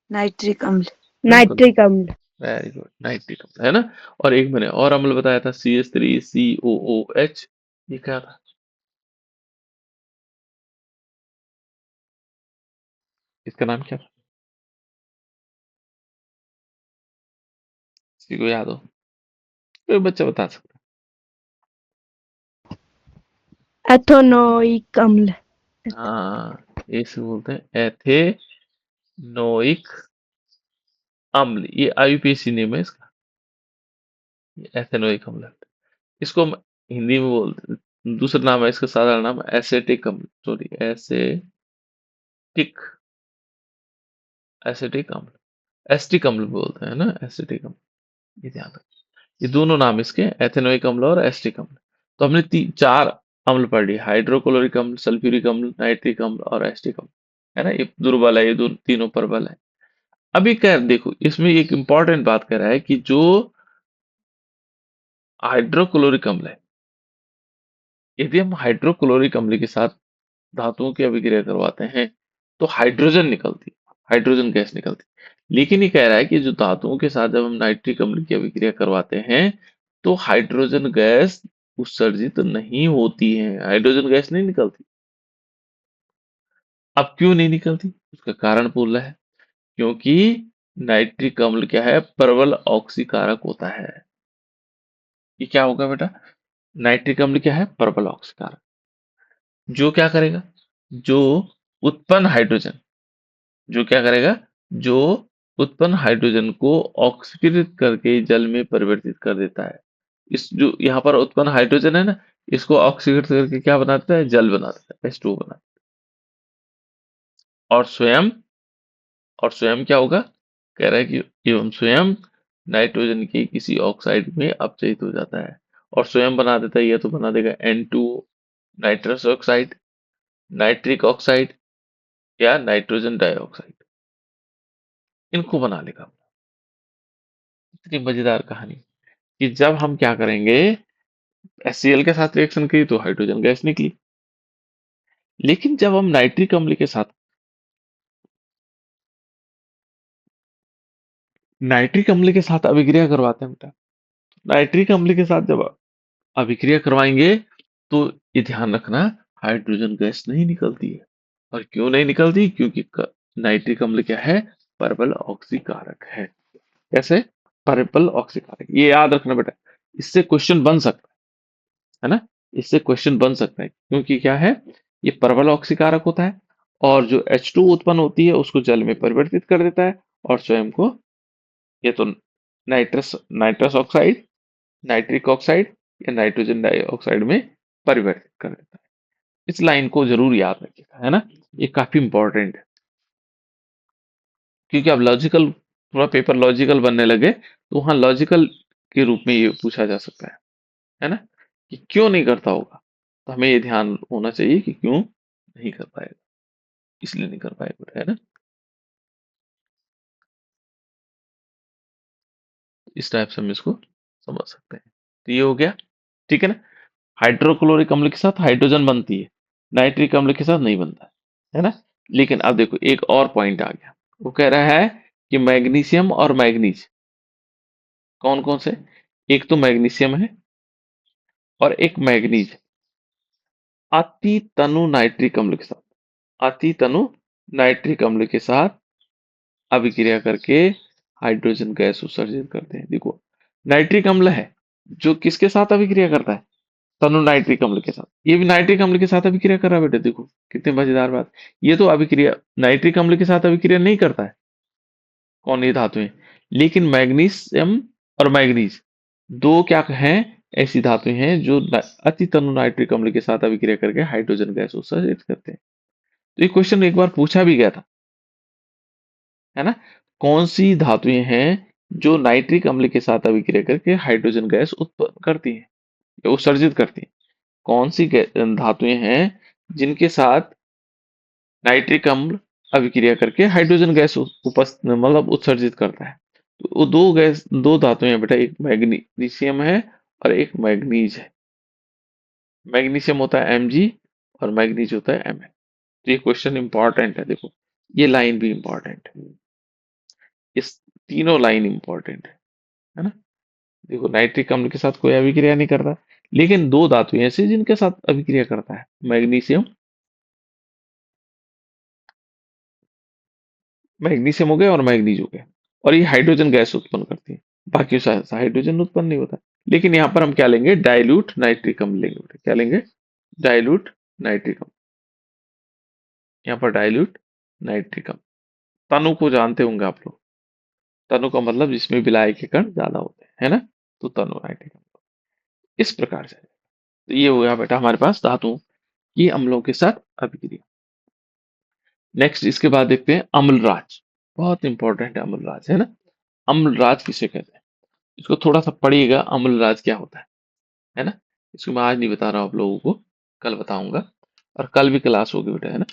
Speaker 2: नाइट्रिक अम्ल।
Speaker 1: बिल्कुल,
Speaker 3: नाइट्रिक अम्ल।
Speaker 1: वेरी गुड, नाइट्रिक अम्ल, है ना। और एक मैंने और अम्ल बताया था, CH3COOH, ये क्या था? इसका नाम क्या था, किसी को याद हो? कोई बच्चा बता सकता
Speaker 3: एथोनोइक अम्ल।
Speaker 1: है? हाँ, इसे बोलते हैं एथेनोइक अम्ल, ये IUPAC नेम है इसका, एथेनोइक अम्ल। इसको हम हिंदी में बोलते हैं, दूसरा नाम है इसका, साधारण नाम एसेटिक अम्ल, सॉरी एसेटिक, एसिटिक अम्ल, एसिटिक अम्ल बोलते हैं ना, एसिटिक अम्ल, ये ध्यान रखना। ये दोनों नाम इसके, एथेनोइक अम्ल और एसिटिक अम्ल। तो हमने 4 अम्ल पढ़ लिए, हाइड्रोक्लोरिक अम्ल, सल्फ्यूरिक अम्ल, नाइट्रिक अम्ल और एसिटिक अम्ल, है ना। ये दुर्बल है, ये तीनों प्रबल है। अभी क्या देखो, इसमें एक इंपॉर्टेंट बात कर रहा है कि जो हाइड्रोक्लोरिक अम्ल है, यदि हम हाइड्रोक्लोरिक अम्ल के साथ धातुओं की अभिक्रिया करवाते हैं तो हाइड्रोजन निकलती है, हाइड्रोजन गैस निकलती है। लेकिन ये कह रहा है कि जो धातुओं के साथ जब हम नाइट्रिक अम्ल की अभिक्रिया करवाते हैं तो हाइड्रोजन गैस उत्सर्जित नहीं होती है, हाइड्रोजन गैस नहीं निकलती। अब क्यों नहीं निकलती, उसका कारण बोल रहा है, क्योंकि नाइट्रिक अम्ल क्या है, प्रबल ऑक्सीकारक होता है। ये क्या होगा बेटा, नाइट्रिक अम्ल क्या है, प्रबल ऑक्सीकारक, जो क्या करेगा, जो उत्पन्न हाइड्रोजन, जो क्या करेगा, जो उत्पन्न हाइड्रोजन को ऑक्सीकृत करके जल में परिवर्तित कर देता है। इस जो यहाँ पर उत्पन्न हाइड्रोजन है ना, इसको ऑक्सीकृत करके क्या बना देता है, जल बना देता है, H2O बना देता है। और स्वयं क्या होगा, कह रहा है कि एवं स्वयं नाइट्रोजन के किसी ऑक्साइड में अपचयित हो जाता है, और स्वयं बना देता है, यह तो बना देगा N2O, nitrous oxide, nitric oxide या नाइट्रोजन डाइऑक्साइड, इनको बना लेगा। इतनी मजेदार कहानी कि जब हम क्या करेंगे, HCl के साथ रिएक्शन की तो हाइड्रोजन गैस निकली, लेकिन जब हम नाइट्रिक अम्ल के साथ अभिक्रिया करवाते हैं बेटा, नाइट्रिक अम्ल के साथ जब अभिक्रिया करवाएंगे तो ये ध्यान रखना, हाइड्रोजन गैस नहीं निकलती है। और क्यों नहीं निकलती, क्योंकि नाइट्रिक अम्ल क्या है, प्रबल ऑक्सीकारक है। कैसे, प्रबल ऑक्सीकारक, ये याद रखना बेटा, इससे क्वेश्चन बन सकता है ना, इससे क्वेश्चन बन सकता है, क्योंकि क्या है, ये प्रबल ऑक्सीकारक होता है, और जो H2 उत्पन्न होती है उसको जल में परिवर्तित कर देता है, और स्वयं को, ये तो nitrous nitrous oxide, nitric oxide या नाइट्रोजन डाइऑक्साइड में परिवर्तित कर देता है। इस लाइन को जरूर याद रखिएगा, है ना, ये काफी इंपॉर्टेंट है, क्योंकि अब लॉजिकल, थोड़ा पेपर लॉजिकल बनने लगे तो वहां लॉजिकल के रूप में ये पूछा जा सकता है ना, कि क्यों नहीं करता होगा, तो हमें ये ध्यान होना चाहिए कि क्यों नहीं कर पाएगा, इसलिए नहीं कर पाएगा, है ना। इस टाइप से हम इसको समझ सकते हैं। तो ये हो गया, ठीक है ना। हाइड्रोक्लोरिक अम्ल के साथ हाइड्रोजन बनती है, नाइट्रिक अम्ल के साथ नहीं बनता है ना। लेकिन अब देखो एक और पॉइंट आ गया, वो कह रहा है कि मैग्नीशियम और मैग्नीज कौन कौन से, एक तो मैग्नीशियम है और एक मैग्नीज अति तनु नाइट्रिक अम्ल के साथ, अति तनु नाइट्रिक अम्ल के साथ अभिक्रिया करके हाइड्रोजन गैस उत्सर्जित करते हैं। देखो नाइट्रिक अम्ल है जो किसके साथ अभिक्रिया करता है, तनु नाइट्रिक अम्ल के साथ, ये भी नाइट्रिक अम्ल के साथ अभिक्रिया कर रहा है बेटे, देखो कितनी मजेदार बात, ये तो अभिक्रिया नाइट्रिक अम्ल के साथ अभिक्रिया नहीं करता है, कौन, ये धातुएं, लेकिन मैग्नीशियम और मैग्नीज दो क्या हैं, ऐसी धातुएं हैं जो अति तनु नाइट्रिक अम्ल के साथ अभिक्रिया करके हाइड्रोजन गैस उत्सर्जित करते हैं। तो ये क्वेश्चन एक बार पूछा भी गया था, है ना, कौन सी धातुएं हैं जो नाइट्रिक अम्ल के साथ अभिक्रिया करके हाइड्रोजन गैस उत्पन्न करती हैं या उत्सर्जित करती हैं, कौन सी धातुएं हैं जिनके साथ नाइट्रिक अम्ल अभिक्रिया करके हाइड्रोजन गैस मतलब उत्सर्जित करता है। तो वो दो धातुएं हैं बेटा, एक मैग्नीशियम है और एक मैग्नीज है। मैग्नीशियम होता है Mg और मैग्नीज होता है Mn। तो ये क्वेश्चन इंपॉर्टेंट है, देखो ये लाइन भी इंपॉर्टेंट है, इस तीनों लाइन इंपॉर्टेंट है ना। देखो नाइट्रिक अम्ल के साथ कोई अभिक्रिया नहीं करता, लेकिन दो धातु ऐसे जिनके साथ अभिक्रिया करता है, मैग्नीशियम, मैग्नीशियम हो गया और मैग्नीज हो गया, और ये हाइड्रोजन गैस उत्पन्न करती है, बाकी हाइड्रोजन उत्पन्न नहीं होता। लेकिन यहाँ पर हम क्या लेंगे, डाइल्यूट नाइट्रिक अम्ल लेंगे बेटा, क्या लेंगे, डाइल्यूट नाइट्रिक अम्ल, यहाँ पर डाइल्यूट नाइट्रिक अम्ल। तनु को जानते होंगे आप लोग, तनु का मतलब जिसमें विलायक के कण ज्यादा होते हैं, है ना, तो तनु नाइट्रिक अम्ल इस प्रकार से। तो ये हो गया बेटा हमारे पास धातुओं की अम्लों के साथ अभिक्रिया। नेक्स्ट इसके बाद देखते हैं अम्लराज, बहुत इंपॉर्टेंट है अम्लराज, है ना। अम्लराज किसे कहते हैं, इसको थोड़ा सा पढ़िएगा, अम्लराज क्या होता है ना। इसको मैं आज नहीं बता रहा हूँ आप लोगों को, कल बताऊंगा, और कल भी क्लास होगी बेटा, है ना।